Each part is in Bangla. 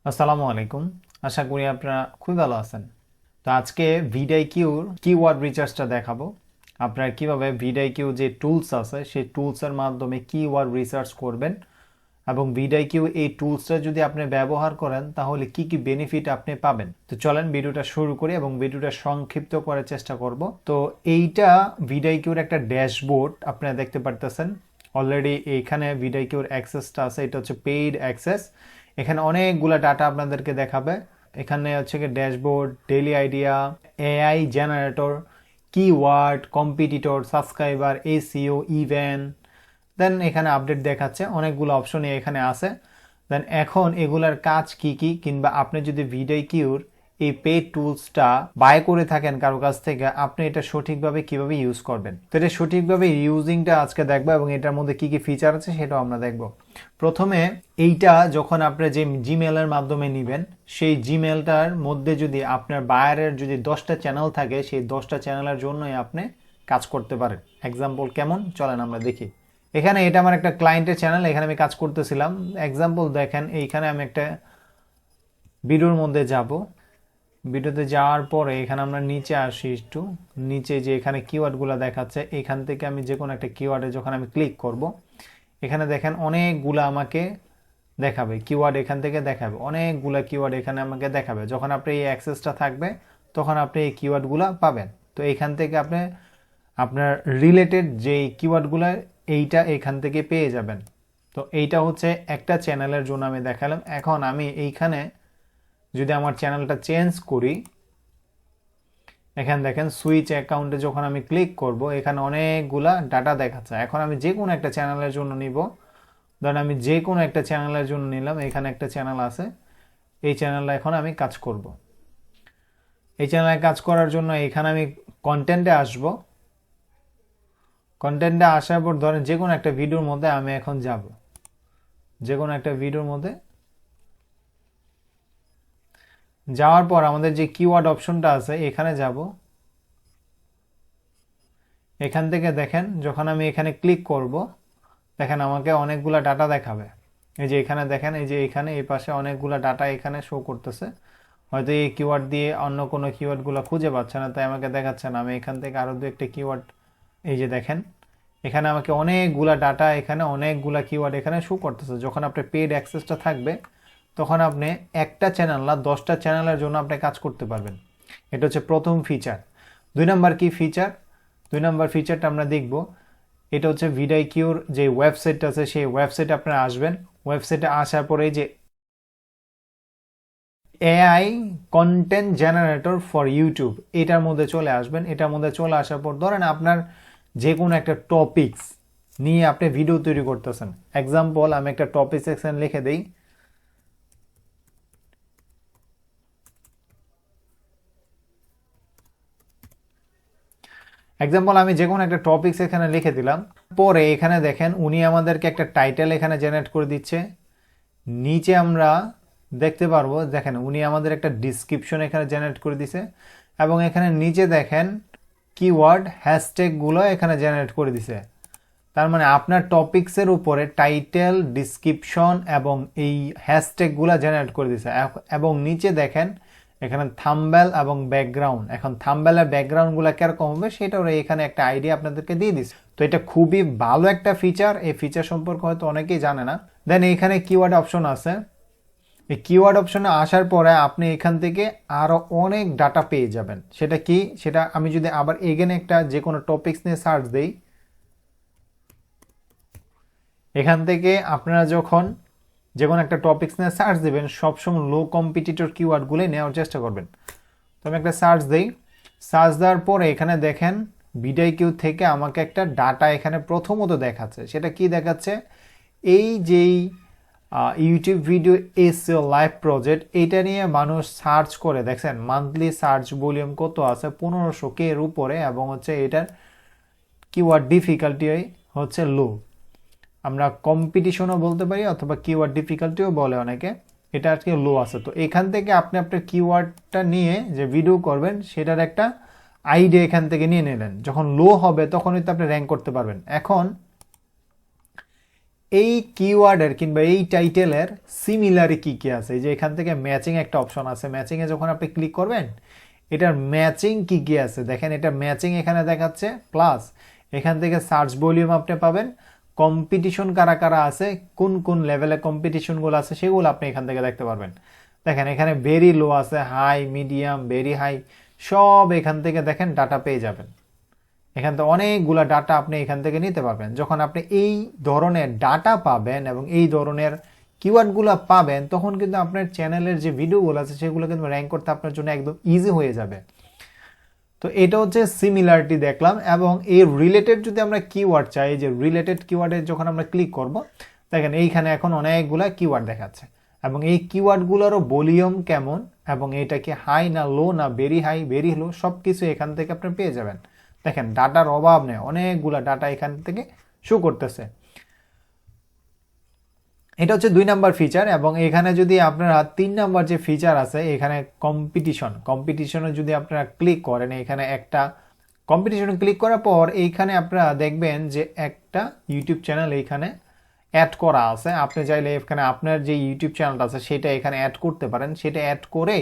আসসালামু আলাইকুম। আশা করি আপনারা খুবই ভালো আছেন। তো আজকে ভিডিআইকিউর কিওয়ার্ড রিসার্চটা দেখাবো। আপনারা কিভাবে ভিডিআইকিউ যে টুলস আছে সেই টুলসের মাধ্যমে কিওয়ার্ড রিসার্চ করবেন এবং ভিডিআইকিউ এই টুলসটা যদি আপনি ব্যবহার করেন তাহলে কি কি বেনিফিট আপনি পাবেন। তো চলেন ভিডিওটা শুরু করি এবং ভিডিওটা সংক্ষিপ্ত করার চেষ্টা করব। তো এইটা ভিডিআইকিউর একটা ড্যাশবোর্ড আপনারা দেখতে পারতেছেন। অলরেডি এইখানে ভিডিআইকিউর অ্যাক্সেসটা আছে, এটা হচ্ছে পেইড অ্যাক্সেস। এখানে অনেকগুলা ডাটা আপনাদেরকে দেখাবে। এখানে হচ্ছে কি dashboard, daily idea, AI generator, keyword, competitor, subscriber, SEO, event, then এখানে আপডেট দেখাচ্ছে, অনেকগুলো অপশনই এখানে আছে। দেন এখন এগুলার কাজ কি কি, কিংবা আপনি যদি ভিডিআইকিউর এই পেড টুলসটা বাই করে থাকেন কারো কাছ থেকে, আপনি এটা সঠিকভাবে কিভাবে ইউজ করবেন। তো এটা সঠিকভাবে ইউজিংটা আজকে দেখবো এবং এটার মধ্যে কি কি ফিচার আছে সেটাও আমরা দেখবো। প্রথমে এইটা যখন আপনি যে জিমেলের মাধ্যমে নেবেন, সেই জিমেলটার মধ্যে যদি আপনার বায়ারের যদি 10টা চ্যানেল থাকে, সেই 10টা চ্যানেলের জন্যই আপনি কাজ করতে পারেন। এক্সাম্পল কেমন, চলেন আমরা দেখি। এখানে এটা আমার একটা ক্লায়েন্টের চ্যানেল, এখানে আমি কাজ করতেছিলাম। এক্সাম্পল দেখেন, এইখানে আমি একটা ভিডিওর মধ্যে যাব। ভিডিওতে যাওয়ার পরে এখানে আমরা নিচে আসি, একটু নিচে যে এখানে কিওয়ার্ডগুলো দেখাচ্ছে, এখান থেকে আমি যে কোনো একটা কিওয়ার্ডে যখন আমি ক্লিক করব, এখানে দেখেন অনেকগুলো আমাকে দেখাবে কিওয়ার্ড, এখান থেকে দেখাবে অনেকগুলো কিওয়ার্ড এখানে আমাকে দেখাবে। যখন আপনি এই অ্যাক্সেসটা থাকবে তখন আপনি এই কিওয়ার্ডগুলো পাবেন। তো এইখান থেকে আপনি আপনার রিলেটেড যে কিওয়ার্ডগুলো এইটা এখান থেকে পেয়ে যাবেন। তো এইটা হচ্ছে একটা চ্যানেলের জন্য আমি দেখালাম। এখন আমি এইখানে যদি আমার চ্যানেলটা চেঞ্জ করি, এখানে দেখেন সুইচ অ্যাকাউন্টে যখন আমি ক্লিক করব, এখানে অনেকগুলা ডাটা দেখাচ্ছে। এখন আমি যে কোনো একটা চ্যানেলের জন্য নিব। ধরেন আমি যে কোনো একটা চ্যানেলের জন্য নিলাম, এখানে একটা চ্যানেল আছে, এই চ্যানেলটা এখন আমি কাজ করব। এই চ্যানেলে কাজ করার জন্য এখানে আমি কন্টেন্টে আসব। কন্টেন্টে আসার পর ধরেন যে কোনো একটা ভিডিওর মধ্যে আমি এখন যাব, যে কোনো একটা ভিডিওর মধ্যে যাওয়ার পর আমাদের যে কিওয়ার্ড অপশনটা আছে এখানে যাব। এখান থেকে দেখেন যখন আমি এখানে ক্লিক করব, দেখেন আমাকে অনেকগুলা ডাটা দেখাবে। এই যে এখানে দেখেন, এই যে এখানে এই পাশে অনেকগুলা ডাটা এখানে শো করতেছে। হয়তো এই কিওয়ার্ড দিয়ে অন্য কোনো কিওয়ার্ডগুলো খুঁজে পাচ্ছে না, তাই আমাকে দেখাচ্ছে না। আমি এখান থেকে আরও দু একটা কিওয়ার্ড, এই যে দেখেন এখানে আমাকে অনেকগুলা ডাটা, এখানে অনেকগুলা কিওয়ার্ড এখানে শো করতেছে। যখন আপনার পেড অ্যাক্সেসটা থাকবে তখন আপনি একটা চ্যানেল না 10টা চ্যানেলের জন্য আপনি কাজ করতে পারবেন। এটা হচ্ছে প্রথম ফিচার। 2 নম্বর কি ফিচার, 2 নম্বর ফিচারটা আমরা দেখব। এটা হচ্ছে ভিডিআইকিউর যে ওয়েবসাইটটা আছে, সেই ওয়েবসাইটে আপনারা আসবেন। ওয়েবসাইটে আসার পরে যে AI content generator for YouTube, এটার মধ্যে চলে আসবেন। এটার মধ্যে চলে আসার পর ধরেন আপনার যে কোনো একটা টপিকস নিয়ে আপনি ভিডিও তৈরি করতেছেন। এক্সাম্পল আমি একটা টপিক সেকশন লিখে দেই। এক্সাম্পল আমি যে কোনো একটা টপিকস এখানে লিখে দিলাম। পরে এখানে দেখেন উনি আমাদেরকে একটা টাইটেল এখানে জেনারেট করে দিচ্ছে। নিচে আমরা দেখতে পারবো, দেখেন উনি আমাদের একটা ডিসক্রিপশন এখানে জেনারেট করে দিছে এবং এখানে নিচে দেখেন কিওয়ার্ড হ্যাশট্যাগুলো এখানে জেনারেট করে দিছে। তার মানে আপনার টপিকসের উপরে টাইটেল, ডিসক্রিপশন এবং এই হ্যাশট্যাগুলো জেনারেট করে দিছে। এবং নিচে দেখেন এখানে থাম্বনেল এবং ব্যাকগ্রাউন্ড। এখন থাম্বনেল আর ব্যাকগ্রাউন্ডগুলো কিরকম হবে সেটাও এখানে একটা আইডিয়া আপনাদেরকে দিয়ে দিচ্ছে। তো এটা খুবই ভালো একটা ফিচার। এই ফিচার সম্পর্কে হয়তো অনেকেই জানে না। দেন এইখানে কিওয়ার্ড অপশন আছে। এই কিওয়ার্ড অপশনে আসার পরে আপনি এখান থেকে আরো অনেক ডাটা পেয়ে যাবেন। সেটা কি, সেটা আমি যদি আবার এগেন একটা যে কোনো টপিকস নিয়ে সার্চ দেই, এখান থেকে আপনারা যখন যে কোনো একটা টপিকস নিয়ে সার্চ দেবেন সবসময় লো কম্পিটিটর কিওয়ার্ডগুলোই নেওয়ার চেষ্টা করবেন। তো আমি একটা সার্চ দেই। সার্চ দেওয়ার পরে এখানে দেখেন ভিডিআইকিউ থেকে আমাকে একটা ডাটা এখানে প্রথমত দেখাচ্ছে। সেটা কি দেখাচ্ছে, এই যেই YouTube video SEO live project, এটা নিয়ে মানুষ সার্চ করে, দেখছেন মান্থলি সার্চ ভলিউম কত আছে, 1500K এর উপরে, এবং হচ্ছে এটার কিওয়ার্ড ডিফিকাল্টি হচ্ছে লো। আমরা কম্পিটিশনও বলতে পারি অথবা কিওয়ার্ড ডিফিকাল্টিও বলে অনেকে, এটা আজকে লো আছে। তো এখান থেকে আপনি আপনার কিওয়ার্ডটা নিয়ে যে ভিডিও করবেন সেটার একটা আইডিয়া এখান থেকে নিয়ে নিলেন। যখন লো হবে তখনই তো আপনি র্যাঙ্ক করতে পারবেন। এখন এই কিওয়ার্ডের কিংবা এই টাইটেলের সিমিলারি কি কি আছে, এই যে এখান থেকে ম্যাচিং একটা অপশন আছে, ম্যাচিং এ যখন আপনি ক্লিক করবেন এটার ম্যাচিং কি কি আছে দেখেন, এটা ম্যাচিং এখানে দেখাচ্ছে, প্লাস এখান থেকে সার্চ ভলিউম আপনি পাবেন, কম্পিটিশন কারা কারা আছে, কোন কোন লেভেলে কম্পিটিশন গুলো আছে সেগুলো আপনি এখান থেকে দেখতে পারবেন। দেখেন এখানে ভেরি লো আছে, হাই, মিডিয়াম, ভেরি হাই, সব এখান থেকে দেখেন ডাটা পেয়ে যাবেন। এখান থেকে অনেকগুলা ডাটা আপনি এখান থেকে নিতে পারবেন। যখন আপনি এই ধরনের ডাটা পাবেন এবং এই ধরনের কিওয়ার্ডগুলো পাবেন তখন কিন্তু আপনার চ্যানেলের যে ভিডিওগুলো আছে সেগুলো কিন্তু র্যাঙ্ক করতে আপনার জন্য একদম ইজি হয়ে যাবে। তো এটা হচ্ছে সিমিলারিটি দেখলাম। এবং এই রিলেটেড যদি আমরা কিওয়ার্ড চাই, যে রিলেটেড কিওয়ার্ডে যখন আমরা ক্লিক করব দেখেন এইখানে এখন অনেকগুলা কিওয়ার্ড দেখাচ্ছে এবং এই কিওয়ার্ডগুলোরও ভলিউম কেমন এবং এটা কি হাই না লো না ভেরি হাই ভেরি লো সব কিছু এখান থেকে আপনি পেয়ে যাবেন। দেখেন ডাটার অভাব নেই, অনেকগুলা ডাটা এখান থেকে শো করতেছে। এটা হচ্ছে 2 নাম্বার ফিচার। এবং এখানে যদি আপনারা 3 নাম্বার যে ফিচার আছে এখানে কম্পিটিশনে যদি আপনারা ক্লিক করেন, এখানে একটা কম্পিটিশনে ক্লিক করার পর এইখানে আপনারা দেখবেন যে একটা ইউটিউব চ্যানেল এইখানে অ্যাড করা আছে। আপনি চাইলে এখানে আপনার যে ইউটিউব চ্যানেলটা আছে সেটা এখানে অ্যাড করতে পারেন। সেটা অ্যাড করে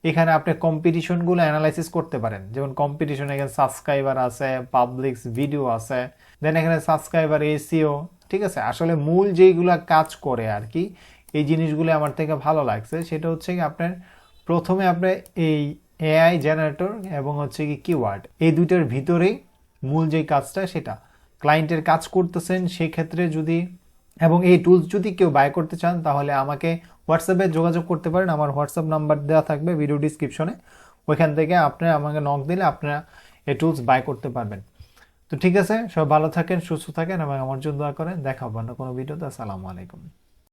এখানে আপনি কম্পিটিশনগুলো অ্যানালাইসিস করতে পারেন। যেমন কম্পিটিশন এখানে সাবস্ক্রাইবার আছে, পাবলিকস ভিডিও আছে, দেন এখানে সাবস্ক্রাইবার এসইও, ঠিক আছে। আসলে মূল যেইগুলা কাজ করে আর কি, এই জিনিসগুলো আমার থেকে ভালো লাগছে সেটা হচ্ছে কি আপনার প্রথমে আপনি এই এআই জেনারেটর এবং হচ্ছে কি কিওয়ার্ড, এই দুইটার ভিতরেই মূল যেই কাজটা সেটা ক্লায়েন্টের কাজ করতেছেন। সেই ক্ষেত্রে যদি এবং এই টুলস যদি কেউ বাই করতে চান তাহলে আমাকে হোয়াটসঅ্যাপে যোগাযোগ করতে পারেন। আমার হোয়াটসঅ্যাপ নাম্বার দেওয়া থাকবে ভিডিও ডিসক্রিপশনে, ওইখান থেকে আপনারা আমাকে নক দিলে আপনারা এই টুলস বাই করতে পারবেন। তো ঠিক আছে, সব ভালো থাকেন, সুস্থ থাকেন এবং আমার জন্য দোয়া করেন। দেখা হবে অন্য কোনো ভিডিওতে। আসসালামু আলাইকুম।